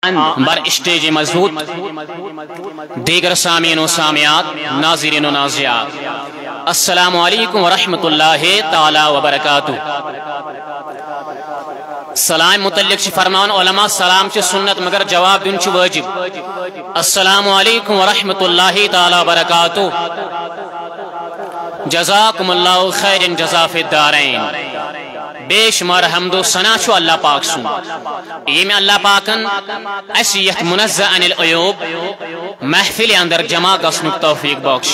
بر اسٹیج مضبوط دیگر سامعین و سامعات ناظرین و ناظرات السلام علیکم ورحمۃ اللہ تعالی وبرکاتہ۔ سلام متعلق فرمان علماء سلام چھ سنت مگر جواب دن چھ واجب۔ السلام علیکم ورحمۃ اللہ تعالی وبرکاتہ۔ جزاکم اللہ خیر جزا فی الدارین۔ بے شمار حمد و ثنا چھو اللہ پاک سن یہ میں اللہ پاکن اسیت منزہ عن العیوب محفل اندر جمع گسنک توفیق بخش۔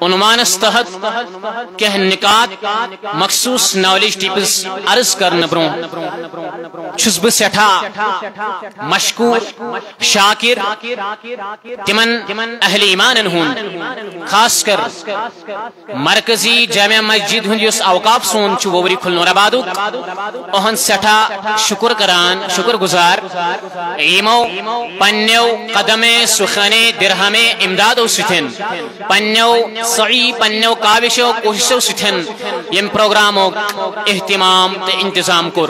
عنوان استحد کہ نکات مخصوص نالج ٹپس عرض کرن بروں چھس بہ سٹھا مشکور شاکر تمن اہل ایمان ہون خاص کر مرکزی جامع مسجد ہند یس اوقاف سون چھ ووری کھلن بادو اہن سٹھا شکر کران شکر گزار ایمو پنیو قدم سخنے درہم امدادو ستھن پنیو سعی پنیو کاوشو کوششو ستھن یم پروگرامو اہتمام تے انتظام کر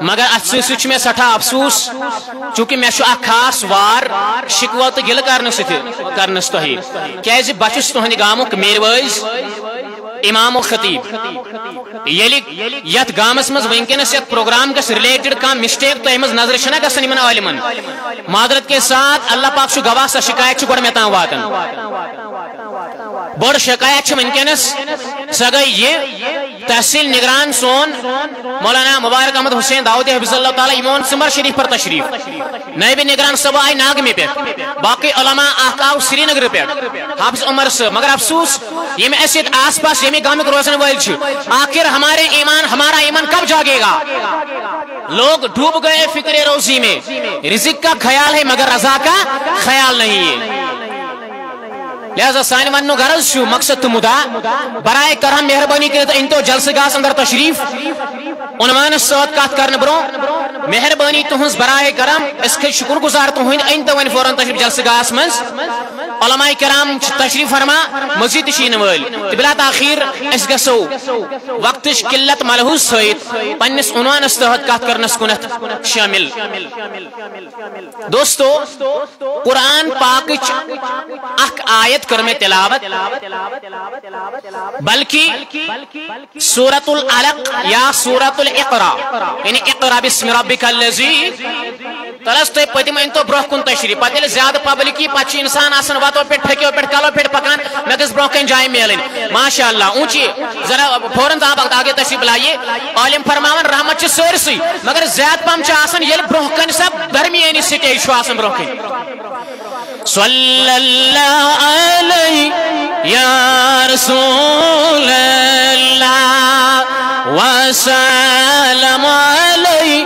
مگر اتھ میں سٹھا افسوس چونکہ میں شو خاص وار شکوہ تو گل کرنس تہی کیازِ بچس تہندِ گامک میرویز امام و خطیب یت گامس مز ونکس یت پروگرام گس ریلیٹڈ کان مسٹیک تو مز نظر چھنا گسن یمن عالمن معذرت کے ساتھ اللہ پاک چھ گواہ سا شکایت چھ گڈ مے تان واتن بڑ شکایت چھ ونکس سگئی یہ تحصیل نگران سون مولانا مبارک احمد حسین داؤد حفظ اللہ تعالی ایمون سمر شریف پر تشریف نائب نگران صاحب آئی ناگمی پہ باقی علماء احقاف سری نگر پہ حافظ عمر صاحب مگر افسوس یہ میں ایسے آس پاس یہ گامک روزن وائل چھ آخر ہمارا ایمان کب جاگے گا؟ لوگ ڈوب گئے فکر روزی میں رزق کا خیال ہے مگر رضا کا خیال نہیں ہے لہذا سائن ونو غرض شو مقصد تو مدا برائے کرم مہربانی کرت انتو جلسہ گاس اندر تشریف عنوان سوت کات کرن برو مہربانی تہنز برائے کرم اس کے شکر گزار تہند انتو ون فوراً تشریف جلسہ گاس منز علماء کرام تشریف فرما مزید شین ول بلا تاخیر اس گسو وقتش قلت ملحوظ سویت پنس عنوان استحد کات کرنس کنت شامل دوستو قرآن پاکچ اک آیت کرمے تلاوت بلکہ سورة العلق یا سورة الاقرا یعنی اقرا بسم ربک الذی تلست پتیم انتو بروح کن تشریف پتیل زیادہ پبلکی پچی انسان آسن واتو پیٹ پھکیو پیٹ کالو پیٹ پکان مگز بروح کن جائیں میلن ماشاءاللہ اونچی ذرا فوراں تا وقت آگے تشریف لائیے عالم فرماون رحمت چھ سرسی مگر زیاد پم چھ آسن یل بروح کن سب درمیانی سٹیج شو آسن بروح کن صلی اللہ علیہ یا رسول اللہ وسلم علیہ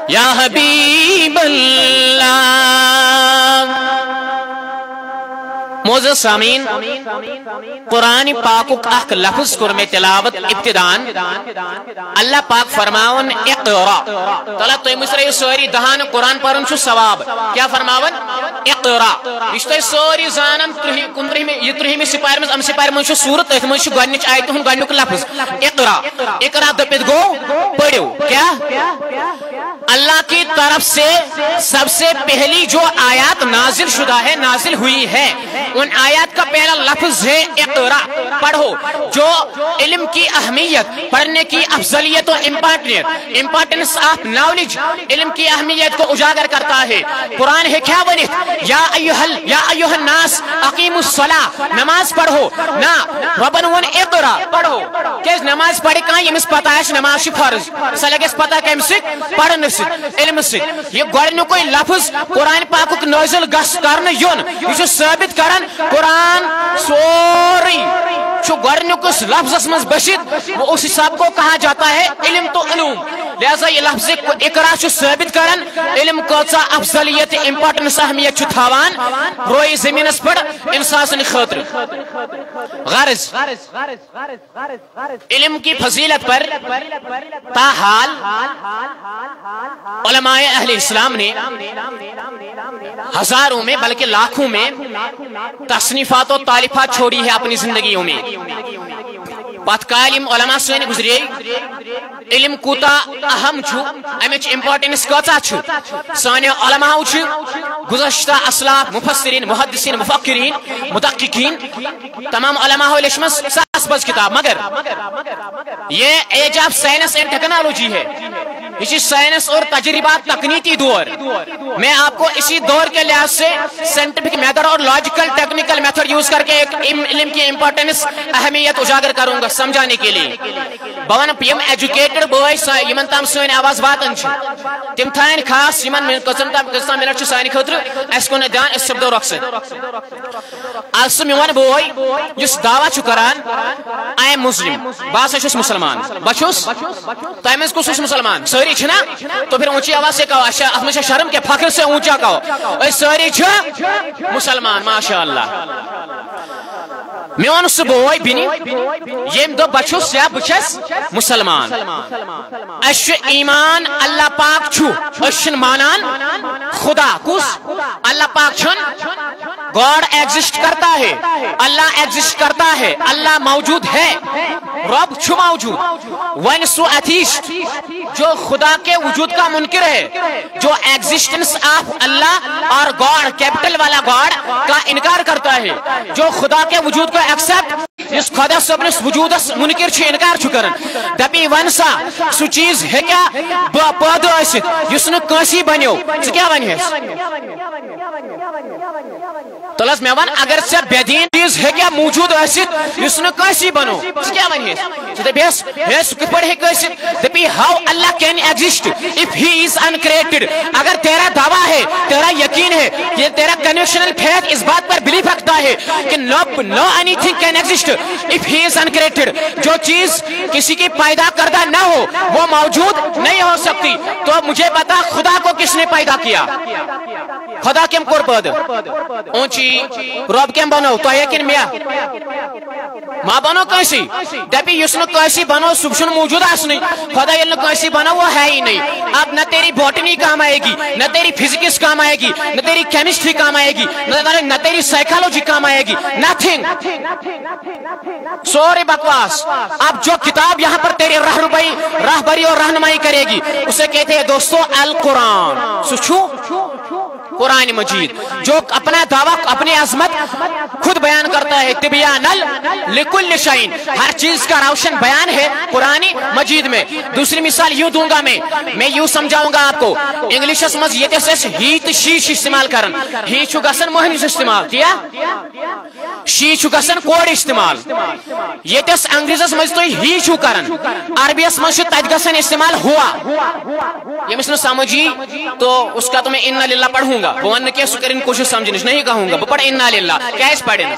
یا حبیب اللہ۔ موزز سامین قرآن پاک اخ لفظ کرمے تلاوت ابتدان اللہ پاک فرماون اقرا طلب تو مصری سوری دہان قرآن پرن چھو ثواب کیا فرماون اقرا رشتہ سوری زانن کندری میں یترہی میں سپار میں ام سپار میں چھو سورت اتھ میں چھو گنچ آیت ہن گنک لفظ اقرا اقرا دپت گو پڑھو کیا اللہ کی طرف سے سب سے پہلی جو آیات نازل شدہ ہے نازل ہوئی ہے ان آیات کا پہلا لفظ ہے اقرا پڑھو جو علم کی اہمیت پڑھنے کی افضلیت و امپارٹنس آف نالج علم کی اہمیت کو اجاگر کرتا ہے قرآن ہے کیا ونیت یا ایوہ الناس اقیموا الصلاة نماز پڑھو نا ربن ون اقرا پڑھو کیس نماز پڑھی کہاں یہ مس پتہ ہے نماز شی فرض سلگس پتہ کم سک پڑھن سک علم سک یہ گوڑنو کوئی لفظ قرآن پاک نازل گس کرن یون یہ ثابت کرن قرآن سوری چھو گوڑنکس لفظ اسمز بشید وہ اس حساب کو کہا جاتا ہے علم تو علوم لہذا یہ لفظ اقرا چھو ثابت کرن علم کو چا افضلیت امپارٹنس اہمیت چھو تھاوان روئی زمین اس پر انسان خاطر غرض علم کی فضیلت پر تاحال علماء اہل اسلام نے ہزاروں میں بلکہ لاکھوں میں تصنیفات و تالیفات چھوڑی ہے اپنی زندگیوں میں پت کالم علماء سن گزرے علم کوتا اہم امچ امپارٹنس کتا سان علماء گزشتہ اسلاف مفسرین محدثین مفکرین مدققین تمام علماء لچمس ساس بز کتاب مگر یہ age of science and technology ہے یہ سائنس اور تجربات تکنیکی دور میں آپ کو اسی دور کے لحاظ سے سائنٹیفک میتھڈ اور لاجیکل ٹیکنیکل میتھڈ یوز کر کے ایک علم کی امپورٹنس اہمیت اجاگر کروں گا سمجھانے کے لیے بہن یم ایجوکیٹڈ بوائے یمن تام سن آواز واتن تم تھائن خاص یمن کتنا منٹ سانہ خطر اس کن دھیان اس سپدو رخ سہ میون بوے اس دعوی کران آئی ایم مسلم بہت مسلمان بچس تم کس مسلمان ساری چھنا تو پھر اونچی آواز سے کہو ات میں شرم کے فخر سے اونچا کہو ساری مسلمان ماشاء اللہ میون سہ بوے بنی یم دو بچس یا بچس مسلمان اس ایمان اللہ پاک چھو مانان خدا کس اللہ پاک چھن گاڈ ایگزسٹ کرتا ہے اللہ ایگزسٹ کرتا ہے اللہ موجود ہے رب چھو موجود ون سو ایتھیسٹ جو خدا کے وجود کا منکر ہے جو ایگزسٹنس آف اللہ اور گاڈ کیپٹل والا گاڈ کا انکار کرتا ہے جو خدا کے وجود کو ایکسپٹ اس خدا صبنس وجودس منکر چھ انکار چھ کرن دپی ون سا سو چیز ہے کیا پود ٲسِتھ یُس نہٕ کٲنٛسی بنیو ژٕ کیٛاہ ونہس تلس مے ون اگر ژےٚ بے دین چیز ہے کیا موجود ٲسِتھ یُس نہٕ کٲنٛسی بنو ژٕ کیٛاہ ونہس ژٕ دپیس ہے سُہ کِتھ پٲٹھۍ ہیٚکہِ ٲسِتھ دپی how Allah can exist if he is uncreated اگر تیرا دعویٰ ہے تیرا یقین ہے یہ تیرا کنوینشنل فیتھ اس بات پر بلیف رکھتا ہے کہ no anything can exist if he is uncreated جو چیز کسی کی پیدا کردہ نہ ہو وہ موجود نہیں ہو سکتی تو مجھے بتا خدا کو کس نے پیدا کیا خدا کم کور پد اونچی رب کم بنو تو کن میا ما بنو کیسی دپی یس نسی بنو سب موجود آسنی خدا یل کیسی بنو وہ ہے ہی نہیں اب نہ تیری باٹنی کام آئے گی نہ تیری فزکس کام آئے گی نہ تیری کیمسٹری کام آئے گی نہ تیری سائیکالوجی کام آئے گی نتھنگ سوری بکواس اب جو کتاب یہاں پر تیری راہبری اور رہنمائی کرے گی اسے کہتے ہیں دوستو القرآن سوچو قرآن مجید جو اپنا دعویٰ اپنی عظمت خود بیان کرتا ہے تبیان لکل شعین ہر چیز کا روشن بیان ہے قرآن مجید میں دوسری مثال یوں دوں گا میں یوں سمجھاؤں گا آپ کو انگلش مز یہ ہیت شیش استعمال کرن ہی چھو گسن مہنس استعمال کیا شی چھو گسن کوڑ استعمال یہ تس انگریزس مز تو ہی چھو کرن عربی اس مز تج گسن استعمال ہوا یہ مثل سمجھی تو اس کا تو میں انا للہ پڑھوں گا بہن کے سکرین کوشش سمجھنش نہیں کہوں گا بپڑ انا للہ کیا اس پڑھیں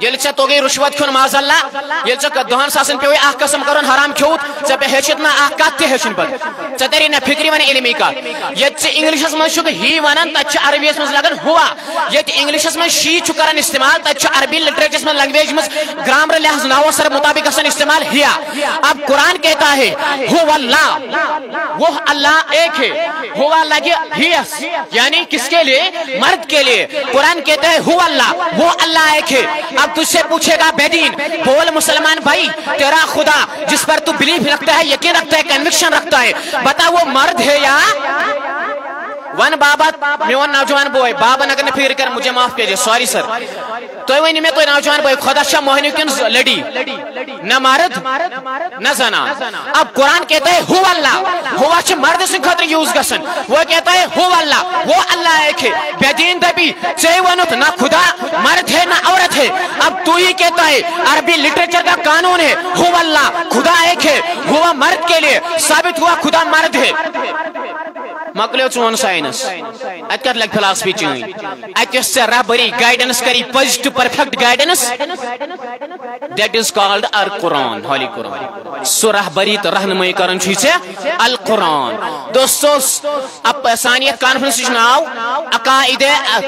یل چھ تو گئی رشوت کھن ماذ اللہ یل چھ دہن ساسن پیوی اخ قسم کرن حرام کھوت چھ پہ ہیچت نہ اخ کت تہ ہیچن پت چھ تیری نہ فکری ون علمی کا یت چھ انگلش مز چھ ہی ونن تچ عربی مز لگن ہوا یت انگلش مز شی چھ کرن استعمال تچ عربی لٹریچر مز لینگویج مز گرامر لحاظ ناو سر مطابق گسن استعمال ہیا اب قرآن کہتا ہے هو اللہ وہ اللہ ایک ہے ہوا لگے ہیس یعنی کس کے لیے مرد کے لیے قرآن کہتا ہے ہو اللہ وہ اللہ ایک ہے اب تجھ سے پوچھے گا بے دین بول مسلمان بھائی تیرا خدا جس پر تو بلیف رکھتا ہے یقین رکھتا ہے کنوکشن رکھتا ہے بتا وہ مرد ہے یا ون بابت میون نوجوان بوائے بابا اگر فکر کر مجھے معاف کیجیے سوری سر تو ونی میں کوئی نوجوان بوائے خدا شاہ موہنی کن لڑی نہ مرد نہ زنا اب قرآن کہتا ہے ہو اللہ ہوا چھ مرد سے خطر یوز گسن وہ کہتا ہے ہو اللہ وہ اللہ ایک ہے بے دین دبی چاہے ونت نہ خدا مرد ہے نہ عورت ہے اب تو ہی کہتا ہے عربی لٹریچر کا قانون ہے ہو اللہ خدا ایک ہے ہوا مرد کے لیے ثابت ہوا خدا مرد ہے مکلیو چون سائنس ات کت لگ فلاسفی چین ات سے رہبری گائیڈنس کری positive perfect guidance that is called القرآن ہولی قرآن سو رہبری تو رہنمائی کرن چھ القرآن دوستو اب ثانیت کانفرنس ناو عقائد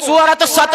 407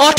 8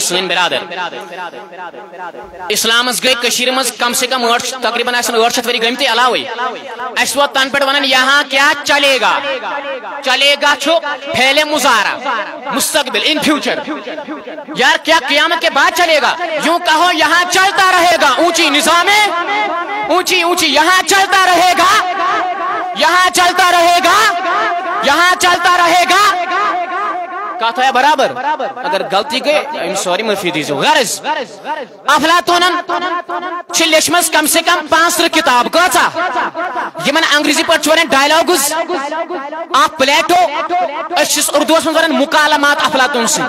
سن برادر اسلام گئی کشیر مز کم سے کم تقریباً 800 ؤری گمتی علاوے اس وقت تن پہ ونان یہاں کیا چلے گا چھو پھیل مظاہرہ مستقبل ان فیوچر یار کیا قیامت کے بعد چلے گا؟ یوں کہو یہاں چلتا رہے گا اونچی نظام اونچی یہاں چلتا رہے گا کہتا ہے برابر اگر غلطی گئی سوری معافی دیجیے غرض افلاطون لیچمز کم سے کم 500 کتاب کتا یمن انگریزی پہ ونان ڈائلاگز اخ پلیٹو اردوس من ونان مکالمات افلاطون سن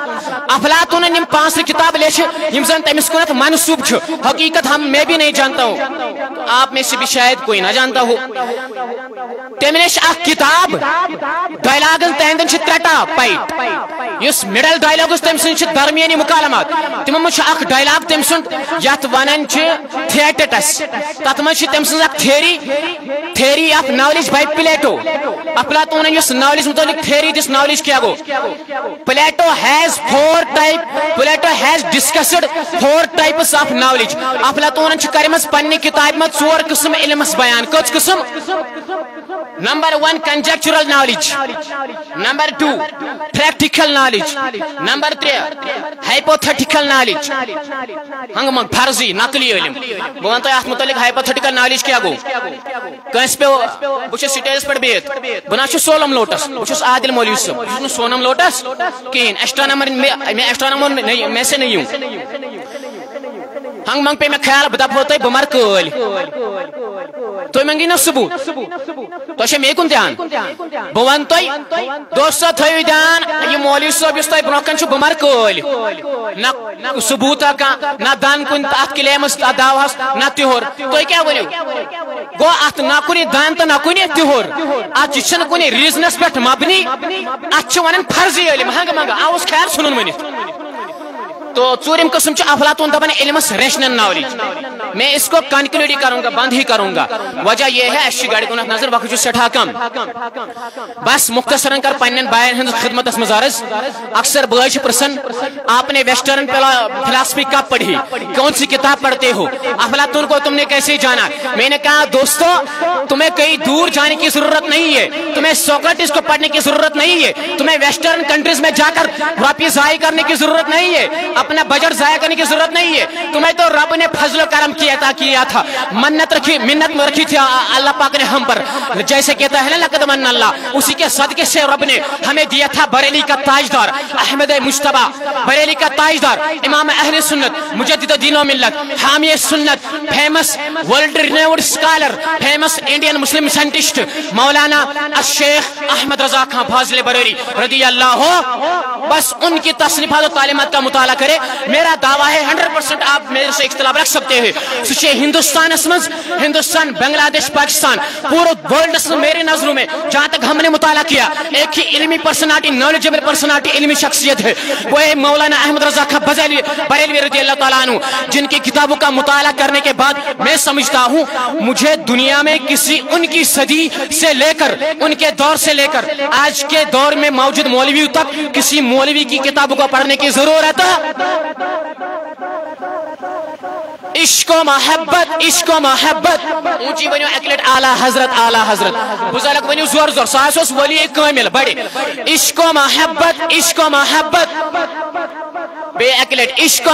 افلاطون 500 کتاب لیچ یم زن تمس کنت منسوب چھ حقیقت میں بھی نہیں جانتا ہوں تو آپ میں سے بھی شاید کوئی نہ جانتا ہو تم لیچ اخ کتاب ڈائلاگن تہندن چھ 3 ٹاپ پائٹ یس مڈل ڈائلاگس تم سن درمیانی مکالمات تم من اخ ڈائلاگ تم سن یت ونان تھیٹس تت من تم سن theory of knowledge by Plato افلاطون یس نالج متعلق تھیری دس نالج کیا گو Plato has discussed 4 types of knowledge افلاطون کرمز پنہ کتاب مز 4 قسم علمس بیان کچھ قسم number 1 conjectural knowledge number 2 practical knowledge number 3 hypothetical knowledge ہنگ منگ فرضی نقلی علم بہ ون تہ متعلق ہائپوتھیٹیکل نالج کیا گو کنس پہ بہ سٹیجس پہ بہت بہ نا سولم لوٹس بہ عادل مولوی صاحب بہ سونم لوٹس کہین میں میں سے نہیں ہوں ہنگ منگ پہ میں خیال بہ دپو تہ بہ مر کل تھی منگی نا ثبوت تہ مے کن دھیان بہ ون تہ دوستو تھو دھیان یہ مولوی صاحب اس تہ برو کن بہ مر کل نہ ثبوت نہ دن کن ات کلیمس دعوس نہ تہور تھی کیا ورو گو ات نہ کن دن تو نہ کن تہور ات یہ کن ریزنس پہ مبنی ات ونان فرضی علم ہنگ منگ آوس خیر سنن ونت تو 4م قسم افلاطون دپان علمس ریشنل نالج میں اس کو کنکلوڈ ہی کروں گا بند ہی کروں گا وجہ یہ ہے اس گاڑی کن نظر وقت سٹھا کم بس مختصراً کر پنن بائن ہند خدمت مزارز اکثر بھائی پرسن آپ نے ویسٹرن فلاسفی کب پڑھی کون سی کتاب پڑھتے ہو افلاطون کو تم نے کیسے جانا میں نے کہا دوستو تمہیں کہیں دور جانے کی ضرورت نہیں ہے تمہیں سوکریٹس کو پڑھنے کی ضرورت نہیں ہے تمہیں ویسٹرن کنٹریز میں جا کر روپیے ضائع کرنے کی ضرورت نہیں ہے اپنا بجٹ ضائع کرنے کی ضرورت نہیں ہے تمہیں تو رب نے فضل و کرم کیا تھا منت رکھی تھی اللہ پاک نے ہم پر جیسے کہتا ہے نا لقد من اللہ اسی کے صدقے سے رب نے ہمیں دیا تھا بریلی کا تاجدار احمد مجتبی بریلی کا تاجدار امام اہل سنت مجدد دین و ملت حامی سنت famous world renowned scholar famous Indian Muslim scientist مولانا الشیخ احمد رضا خان فاضل بریلی رضی اللہ بس ان کی تصنیفات و تعلیمات کا مطالعہ کرے میرا دعویٰ ہے 100% آپ میرے سے اختلاف رکھ سکتے ہیں سچے ہندوستان بنگلہ دیش پاکستان پورے ورلڈ میری نظروں میں جہاں تک ہم نے مطالعہ کیا ایک ہی علمی پرسنالٹی نالجبل پرسنالٹی علمی شخصیت ہے وہ ہے مولانا احمد رضا خان بریلوی رضی اللہ تعالیٰ عنہ جن کی کتابوں کا مطالعہ کرنے کے بعد میں سمجھتا ہوں مجھے دنیا میں ان کی صدی سے لے کر ان کے دور سے لے کر آج کے دور میں موجود مولویوں تک کسی مولوی کی کتابوں کو پڑھنے کی ضرورت ہے عشق و محبت اونچی ونیو اکلٹ اعلی حضرت بزرگ ونیو زور ساس ولی کامل بڑے عشق و محبت بے اکلٹ عشق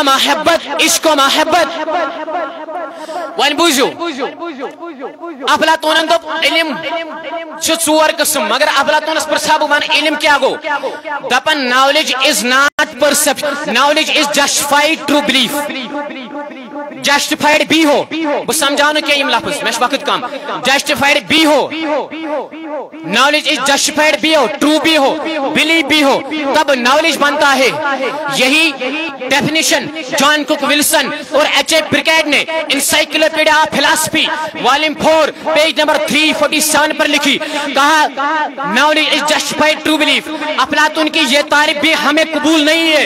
و محبت ون بوزو افلاطون دپ علم 4 قسم مگر افلاطونس پرژھا بہ ون علم کیا گو دپن knowledge is not perception knowledge is justified true belief justified بھی ہو بہ سمجھاؤ کیا لفظ میں وقت کم جسٹیفائڈ بھی ہو نالج از جسٹیفائڈ بھی ہو ٹرو بھی ہو بلیف بھی ہو تب نالج بنتا ہے یہی ڈیفینیشن جان کوک ولسن اور ایچ اے برکیڈ نے encyclopedia of philosophy volume 4 page number 347 پر لکھی کہا knowledge is justified true belief افلاطون کی یہ تعریف بھی ہمیں قبول نہیں ہے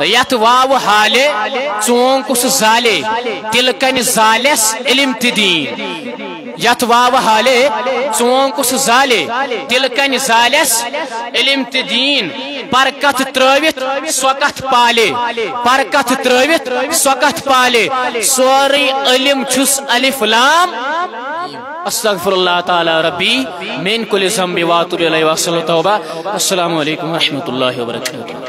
یت واو حالے چون کس زالے تلکن زالس علم تدین یت واو حالے چون کس زالے تلکن زالس علم تدین پرکت ترویت سوکت پالے پرکت ترویت سوکت پالے سوری علم چھس الف لام استغفر اللہ تعالی ربی من کل ذنب واتوب الیہ وصلی توبہ. السلام علیکم ورحمۃ اللہ وبرکاتہ.